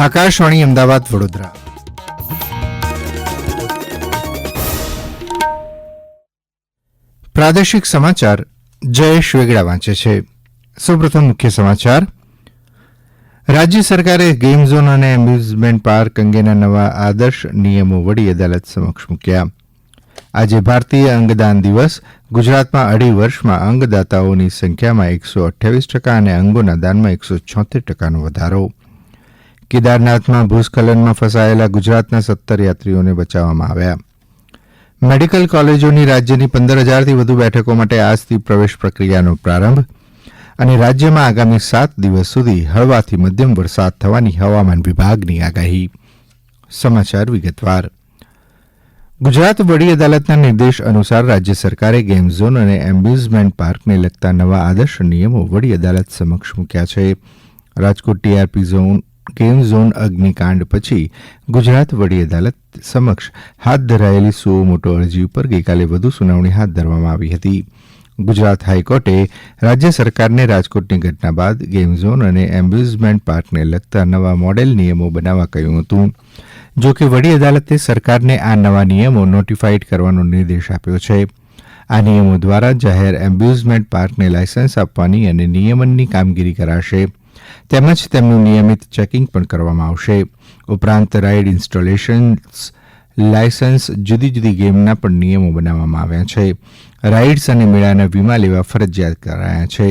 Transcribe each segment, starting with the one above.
આકાશવાણી અમદાવાદ વડોદરા. પ્રાદેશિક સમાચાર જયેશ વેગડા વાંચે છે. સૌપ્રથમ મુખ્ય સમાચાર. રાજ્ય સરકારે ગેમ ઝોન અને એમ્યુઝમેન્ટ પાર્ક અંગેના નવા આદર્શ નિયમો વડી અદાલત સમક્ષ મૂક્યા. આજે ભારતીય અંગદાન દિવસ. ગુજરાતમાં 2.5 વર્ષમાં અંગદાતાઓની સંખ્યામાં 128% અને અંગોના દાનમાં 176% વધારો. કેદારનાથમાં ભૂસ્ખલનમાં ફસાયેલા ગુજરાતના 17 યાત્રીઓને બચાવવામાં આવ્યા. મેડિકલ કોલેજોની રાજ્યની 15,000થી વધુ બેઠકો માટે આજથી પ્રવેશ પ્રક્રિયાનો પ્રારંભ. અને રાજ્યમાં આગામી 7 દિવસ સુધી હળવાથી મધ્યમ વરસાદ થવાની હવામાન વિભાગની આગાહી. સમાચાર વિગતવાર. ગુજરાત વડી અદાલતના નિર્દેશ અનુસાર રાજ્ય સરકારે ગેમ ઝોન અને એમ્યુઝમેન્ટ પાર્કને લગતા નવા આદર્શ નિયમો વડી અદાલત સમક્ષ મૂક્યા છે. રાજકોટ ટીઆરપી ગેમ ઝોન અગ્નિકાંડ પછી ગુજરાત વડી અદાલત સમક્ષ હાથ ધરાયેલી સુઓ મોટો અરજી ઉપર ગઈકાલે વધુ સુનાવણી હાથ ધરવામાં આવી હતી. ગુજરાત હાઈકોર્ટે રાજ્ય સરકારને રાજકોટની ઘટના બાદ ગેમ ઝોન અને એમ્યુઝમેન્ટ પાર્કને લગતા નવા મોડેલ નિયમો બનાવવા કહ્યું હતું. જો કે વડી અદાલતે સરકારને આ નવા નિયમો નોટિફાઈડ કરવાનો નિર્દેશ આપ્યો છે. આ નિયમો દ્વારા જાહેર એમ્યુઝમેન્ટ પાર્કને લાયસન્સ આપવાની અને નિયમનની કામગીરી કરાશે. તેમજ તેમનું નિયમિત ચેકિંગ પણ કરવામાં આવશે. ઉપરાંત રાઇડ ઇન્સ્ટોલેશન્સ લાયસન્સ જુદી જુદી ગેમના પણ નિયમો બનાવવામાં આવ્યા છે. રાઇડ્સ અને મેળાના વીમા લેવા ફરજિયાત કરાયા છે.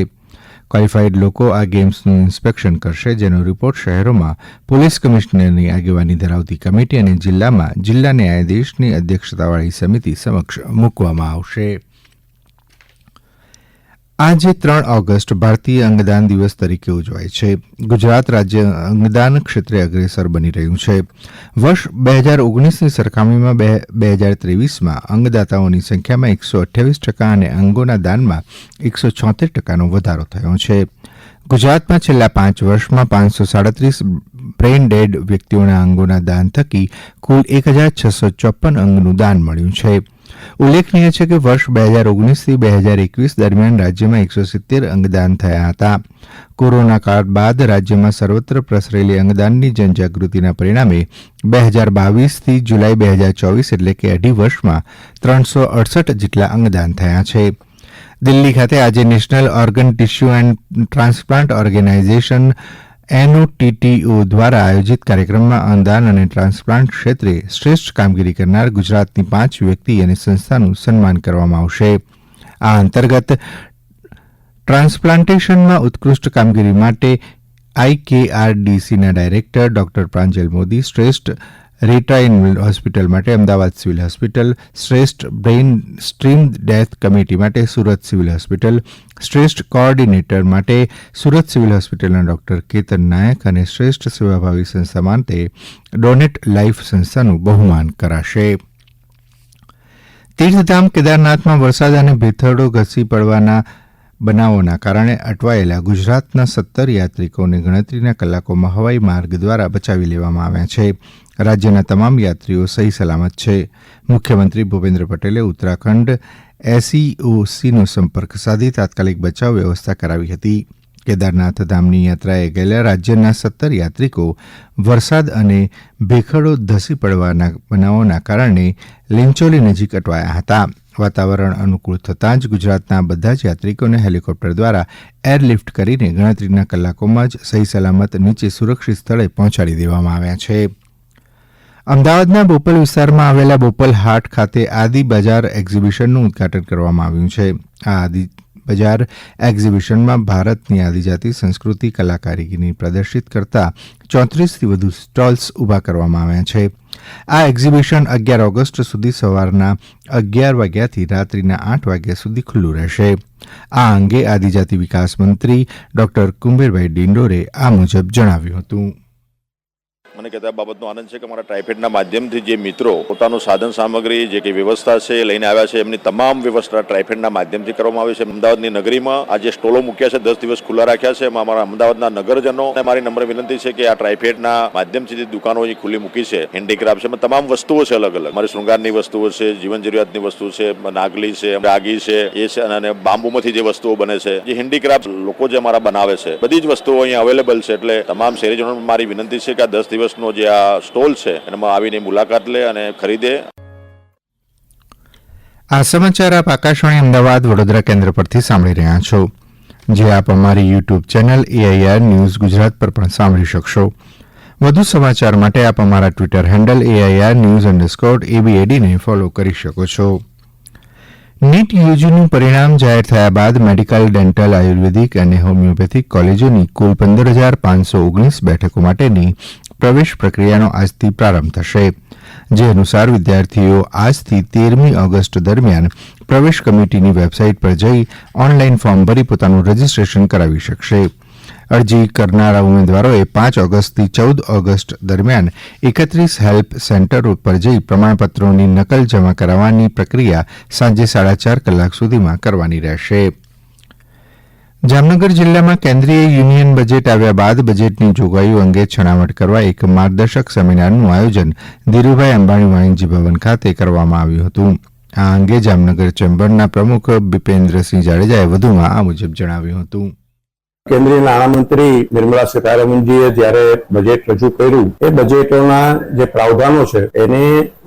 ક્વોલિફાઈડ લોકો આ ગેમ્સનું ઇન્સ્પેક્શન કરશે, જેનો રિપોર્ટ શહેરોમાં પોલીસ કમિશનરની આગેવાની ધરાવતી કમિટી અને જિલ્લામાં જિલ્લા ન્યાયાધીશની અધ્યક્ષતાવાળી સમિતિ સમક્ષ મૂકવામાં આવશે. આજે 3 ઓગસ્ટ ભારતીય અંગદાન દિવસ તરીકે ઉજવાય છે. ગુજરાત રાજ્ય અંગદાન ક્ષેત્રે અગ્રેસર બની રહ્યું છે. વર્ષ 2019ની સરખામણીમાં 2023માં અંગદાતાઓની સંખ્યામાં 128% અને અંગોના દાનમાં 176%નો વધારો થયો છે. ગુજરાતમાં છેલ્લા 5 વર્ષમાં 537 બ્રેઇન ડેડ વ્યક્તિઓના અંગોના દાન થકી કુલ 1,654 અંગનું દાન મળ્યું છે. ઉલ્લેખનીય છે કે વર્ષ 2019થી 2021 દરમિયાન રાજ્યમાં 170 અંગદાન થયા હતા. કોરોના કાળ બાદ રાજ્યમાં સર્વત્ર પ્રસરેલી અંગદાનની જનજાગૃતિના પરિણામે 2022થી જુલાઈ 2024 એટલે કે 2.5 વર્ષમાં 368 જેટલા અંગદાન થયા છે. દિલ્હી ખાતે આજે national organ tissue and transplant organisation NOTTO દ્વારા આયોજિત કાર્યક્રમમાં અંગદાન અને ટ્રાન્સપ્લાન્ટ ક્ષેત્રે શ્રેષ્ઠ કામગીરી કરનાર ગુજરાતની 5 વ્યક્તિ અને સંસ્થાનું સન્માન કરવામાં આવશે. આ અંતર્ગત ટ્રાન્સપ્લાન્ટેશનમાં ઉત્કૃષ્ટ કામગીરી માટે IKRDCના ડાયરેક્ટર ડોક્ટર પ્રાંજલ મોદી, શ્રેષ્ઠ રેટાઇન હોસ્પિટલ માટે અમદાવાદ સિવિલ હોસ્પિટલ, શ્રેષ્ઠ બ્રેઇન સ્ટ્રીમ ડેથ કમિટી માટે સુરત સિવિલ હોસ્પિટલ, શ્રેષ્ઠ કોઓર્ડિનેટર માટે સુરત સિવિલ હોસ્પિટલના ડોક્ટર કેતન નાયક અને શ્રેષ્ઠ સેવાભાવી સંસ્થા માટે ડોનેટ લાઈફ સંસ્થાનું બહુમાન કરાશે. તીર્થધામ કેદારનાથમાં વરસાદ અને ભેખડો ઘસી પડવાના બનાવોના કારણે અટવાયેલા ગુજરાતના 17 યાત્રિકોને ગણતરીના કલાકોમાં હવાઈ માર્ગ દ્વારા બચાવી લેવામાં આવ્યા છે. રાજ્યના તમામ યાત્રીઓ સહી સલામત છે. મુખ્યમંત્રી ભૂપેન્દ્ર પટેલે ઉત્તરાખંડ SEOCનો સંપર્ક સાધી તાત્કાલિક બચાવ વ્યવસ્થા કરાવી હતી. કેદારનાથ ધામની યાત્રાએ ગયેલા રાજ્યના 17 યાત્રિકો વરસાદ અને ભેખડો ધસી પડવાના બનાવોના કારણે લીંચોલી નજીક અટવાયા હતા. વાતાવરણ અનુકૂળ થતાં જ ગુજરાતના બધા જ યાત્રિકોને હેલિકોપ્ટર દ્વારા એરલિફ્ટ કરીને ગણતરીના કલાકોમાં જ સહી સલામત નીચે સુરક્ષિત સ્થળે પહોંચાડી દેવામાં આવ્યા છે. અમદાવાદના બોપલ વિસ્તારમાં આવેલા બોપલ હાટ ખાતે આદિ બજાર એક્ઝિબિશનનું ઉદઘાટન કરવામાં આવ્યું છે. આ આદિ બજાર એક્ઝિબિશનમાં ભારતની આદિજાતિ સંસ્કૃતિ કલાકારીગરીને પ્રદર્શિત કરતા 34થી વધુ સ્ટોલ્સ ઊભા કરવામાં આવ્યા છે. આ એક્ઝિબિશન 11 ઓગસ્ટ સુધી સવારના 11 વાગ્યાથી રાત્રિના 8 વાગ્યા સુધી ખુલ્લું રહેશે. આ અંગે આદિજાતિ વિકાસ મંત્રી ડોક્ટર કુંભેરભાઈ ડિંડોરે આ મુજબ જણાવ્યું હતું. મને કહેતા બાબતનો આનંદ છે કે મારા ટ્રાઇફેડના માધ્યમથી જે મિત્રો પોતાનું સાધન સામગ્રી જે કંઈ વ્યવસ્થા છે લઈને આવ્યા છે, એમની તમામ વ્યવસ્થા ટ્રાઇફેડના માધ્યમથી કરવામાં આવી છે. અમદાવાદની નગરીમાં આ જે સ્ટોલો મૂક્યા છે 10 દિવસ ખુલ્લા રાખ્યા છે. એમાં અમારા અમદાવાદના નગરજનો અને મારી નમ્ર વિનંતી છે કે આ ટ્રાઇફેડના માધ્યમથી જે દુકાનો અહીં ખુલ્લી મૂકી છે, હેન્ડીક્રાફ્ટ છે, એમાં તમામ વસ્તુઓ છે અલગ અલગ. મારી શૃંગારની વસ્તુઓ છે, જીવન જરૂરિયાતની વસ્તુ છે, નાગલી છે, રાગી છે, એ છે, અને બાંબુમાંથી જે વસ્તુઓ બને છે, જે હેન્ડીક્રાફ્ટ લોકો જે અમારા બનાવે છે, બધી જ વસ્તુઓ અહીં અવેલેબલ છે. એટલે તમામ શહેરીજનોને મારી વિનંતી છે કે આ 10 દિવસ દિવસનો જે આ સ્ટોલ છે એમાં આવીને મુલાકાત લે અને ખરીદે. આ સમાચાર આપ આકાશવાણી અમદાવાદ વડોદરા કેન્દ્ર પરથી સાંભળી રહ્યા છો, જે આપ અમારી YouTube channel AIR news Gujarat પર પણ સાંભળી શકશો. વધુ સમાચાર માટે આપ અમારા ટ્વિટર હેન્ડલ AIR_news_ABAD ને ફોલો કરી શકો છો. નીટ યુજીનું પરિણામ જાહેર થયા બાદ મેડિકલ, ડેન્ટલ, આયુર્વેદિક અને હોમિયોપેથિક કોલેજોની કુલ 15,519 બેઠકો માટેની પ્રવેશ પ્રક્રિયાનો આજથી પ્રારંભ થશે, જે અનુસાર વિદ્યાર્થીઓ આજથી 13મી ઓગસ્ટ દરમિયાન પ્રવેશ કમિટીની વેબસાઇટ પર જઈ ઓનલાઇન ફોર્મ ભરી પોતાનું રજીસ્ટ્રેશન કરાવી શકશે. અરજી કરનારા ઉમેદવારોએ 5 ઓગસ્ટથી 14 ઓગસ્ટ દરમિયાન 31 હેલ્પ સેન્ટરો પર જઈ પ્રમાણપત્રોની નકલ જમા કરાવવાની પ્રક્રિયા સાંજે 4:30 કલાક સુધીમાં કરવાની રહેશે. જામનગર જિલ્લામાં કેન્દ્રીય યુનિયન બજેટ આવ્યા બાદ બજેટની જોગવાઈઓ અંગે છણાવટ કરવા એક માર્ગદર્શક સેમિનારનું આયોજન ધીરુભાઈ અંબાણી વાણિજ્ય ભવન ખાતે કરવામાં આવ્યું હતું. આ અંગે જામનગર ચેમ્બરના પ્રમુખ બિપેન્દ્રસિંહ જાડેજાએ વધુમાં આ મુજબ જણાવ્યું હતું. કેન્દ્રીય નાણામંત્રી નિર્મલા સીતારમણજીએ જ્યારે બજેટ રજૂ કર્યું એ બજેટોના જે પ્રાવધાનો છે એને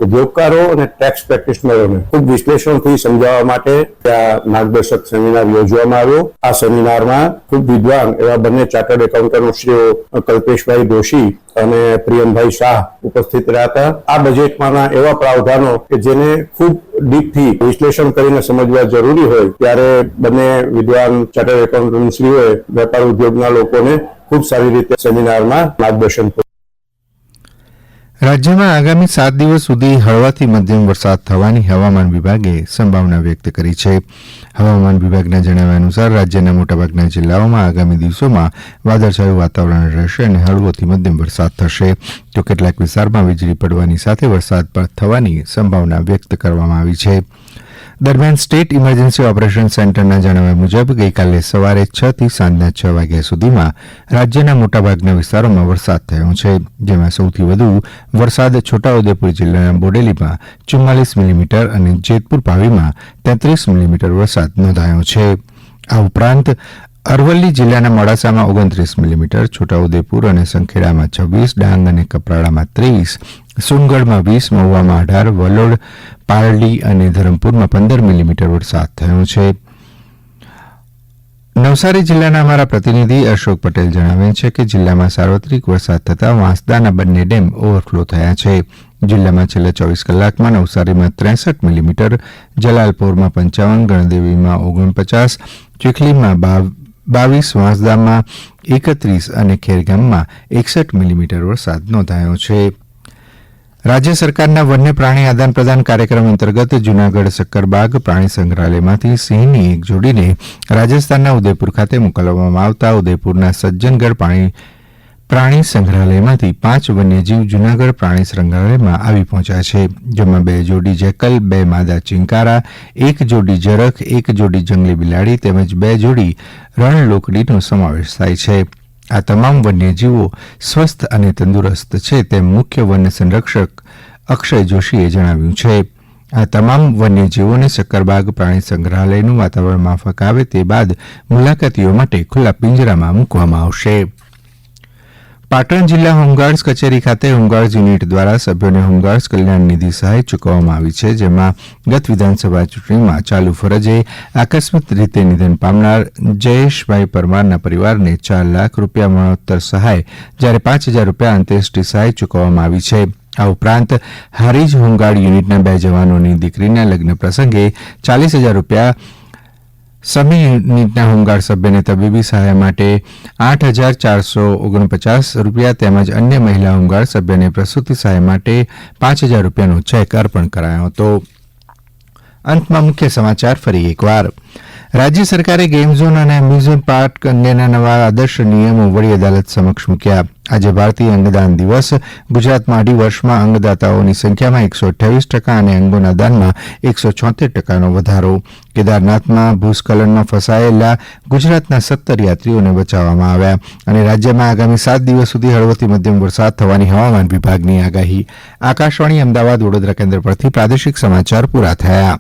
ઉદ્યોગકારો અને ટેક્સ પ્રેક્ટિશનરોને ખૂબ વિશ્લેષણથી સમજાવવા માટે ત્યાં માર્ગદર્શક સેમિનાર યોજવામાં આવ્યો. આ સેમિનારમાં ખૂબ વિદ્વાન એવા બંને ચાર્ટર્ડ એકાઉન્ટન્ટ શ્રીઓ કલ્પેશભાઈ દોશી અને પ્રિયમભાઈ શાહ ઉપસ્થિત રહ્યા હતા. આ બજેટમાંના એવા પ્રાવધાનો કે જેને ખૂબ ડીપથી વિશ્લેષણ કરીને સમજવા જરૂરી હોય ત્યારે બંને વિદ્વાન ચાર્ટર્ડ એકાઉન્ટન્ટ શ્રીઓએ વેપાર ઉદ્યોગના લોકોને ખૂબ સારી રીતે સેમિનારમાં માર્ગદર્શન કર્યું. રાજ્યમાં આગામી 7 દિવસ સુધી હળવાથી મધ્યમ વરસાદ થવાની હવામાન વિભાગે સંભાવના વ્યક્ત કરી છે. હવામાન વિભાગના જણાવ્યા અનુસાર રાજ્યના મોટાભાગના જિલ્લાઓમાં આગામી દિવસોમાં વાદળછાયું વાતાવરણ રહેશે અને હળવોથી મધ્યમ વરસાદ થશે, તો કેટલાક વિસ્તારમાં વીજળી પડવાની સાથે વરસાદ પણ થવાની સંભાવના વ્યક્ત કરવામાં આવી છે. દરમિયાન સ્ટેટ ઇમરજન્સી ઓપરેશન સેન્ટરના જણાવ્યા મુજબ ગઈકાલે સવારે 6 થી સાંજના 6 વાગ્યા સુધીમાં રાજ્યના મોટાભાગના વિસ્તારોમાં વરસાદ થયો છે, જેમાં સૌથી વધુ વરસાદ છોટાઉદેપુર જિલ્લાના બોડેલીમાં 44 મિલીમીટર અને જેતપુર પાવીમાં 33 મિલીમીટર વરસાદ નોંધાયો છે. આ ઉપરાંત અરવલ્લી જિલ્લાના મોડાસામાં 29 મિલીમીટર, છોટાઉદેપુર અને સંખેડામાં 26, ડાંગ અને કપરાડામાં 23, સોનગઢમાં 20, મહુવામાં 18, વલોડ, પારડી અને ધરમપુરમાં 15 મિલીમીટર વરસાદ થયો છે. નવસારી જિલ્લાના અમારા પ્રતિનિધિ અશોક પટેલ જણાવે છે કે જિલ્લામાં સાર્વત્રિક વરસાદ થતાં વાંસદાના બંને ડેમ ઓવરફ્લો થયા છે. જિલ્લામાં છેલ્લા 24 કલાકમાં નવસારીમાં 63 મિલીમીટર, જલાલપોરમાં 55, ગણદેવીમાં 49, ચીખલીમાં 22, વાંસદામાં 31 અને ખેરગામમાં 61 મિલીમીટર વરસાદ નોંધાયો છે. રાજ્ય સરકારના વન્ય પ્રાણી આદાન પ્રદાન કાર્યક્રમ અંતર્ગત જૂનાગઢ સક્કરબાગ પ્રાણી સંગ્રહાલયમાંથી સિંહની એક જોડીને રાજસ્થાનના ઉદયપુર ખાતે મોકલવામાં આવતા ઉદયપુરના સજ્જનગઢ પ્રાણી સંગ્રહાલયમાંથી 5 વન્યજીવ જૂનાગઢ પ્રાણી સંગ્રહાલયમાં આવી પહોંચ્યા છે, જેમાં 2 જોડી જેકલ, 2 માદા ચિંકારા, 1 જોડી જરખ, 1 જોડી જંગલી બિલાડી તેમજ 2 જોડી રણલોકડીનો સમાવેશ થાય છે. આ તમામ વન્યજીવો સ્વસ્થ અને તંદુરસ્ત છે તેમ મુખ્ય વન સંરક્ષક અક્ષય જોશીએ જણાવ્યું છે. આ તમામ વન્યજીવોને સક્કરબાગ પ્રાણી સંગ્રહાલયનું વાતાવરણ માફક આવે તે બાદ મુલાકાતીઓ માટે ખુલ્લા પિંજરામાં મૂકવામાં આવશે. પાટણ જિલ્લા હોમગાર્ડ્સ કચેરી ખાતે હોમગાર્ડ્સ યુનિટ દ્વારા સભ્યોને હોમગાર્ડ્સ કલ્યાણ નિધિ સહાય ચૂકવવામાં આવી છે, જેમાં ગત વિધાનસભા ચૂંટણીમાં ચાલુ ફરજે આકસ્મિક રીતે નિધન પામનાર જયેશભાઈ પરમારના પરિવારને 4 લાખ રૂપિયા મરણોત્તર સહાય, જ્યારે 5,000 રૂપિયા અંત્યેષ્ટિ સહાય ચૂકવવામાં આવી છે. આ ઉપરાંત હારીજ હોમગાર્ડ યુનિટના 2 જવાનોની દીકરીના લગ્ન પ્રસંગે 40,000 રૂપિયા, સમી યુનિટના હોમગાર્ડ સભ્યને તબીબી સહાય માટે 8,449 રૂપિયા તેમજ અન્ય મહિલા હોમગાર્ડ સભ્યને પ્રસૂતિ સહાય માટે 5,000 રૂપિયાનો ચેક અર્પણ કરાયો હતો. અંતમાં મુખ્ય સમાચાર ફરી એકવાર. રાજ્ય સરકારે ગેમ ઝોન અને એમ્યુઝમેન્ટ પાર્ક અંગેના નવા આદર્શ નિયમો વડી અદાલત સમક્ષ મૂક્યા. આજે ભારતીય અંગદાન દિવસ. ગુજરાતમાં 2.5 વર્ષમાં અંગદાતાઓની સંખ્યામાં 128% અને અંગોના દાનમાં 176%નો વધારો. કેદારનાથમાં ભૂસ્ખલનમાં ફસાયેલા ગુજરાતના 17 યાત્રીઓને બચાવવામાં આવ્યા. અને રાજ્યમાં આગામી 7 દિવસ સુધી હળવોથી મધ્યમ વરસાદ થવાની હવામાન વિભાગની આગાહી. આકાશવાણી અમદાવાદ વડોદરા કેન્દ્ર પરથી પ્રાદેશિક સમાચાર પૂરા થયા.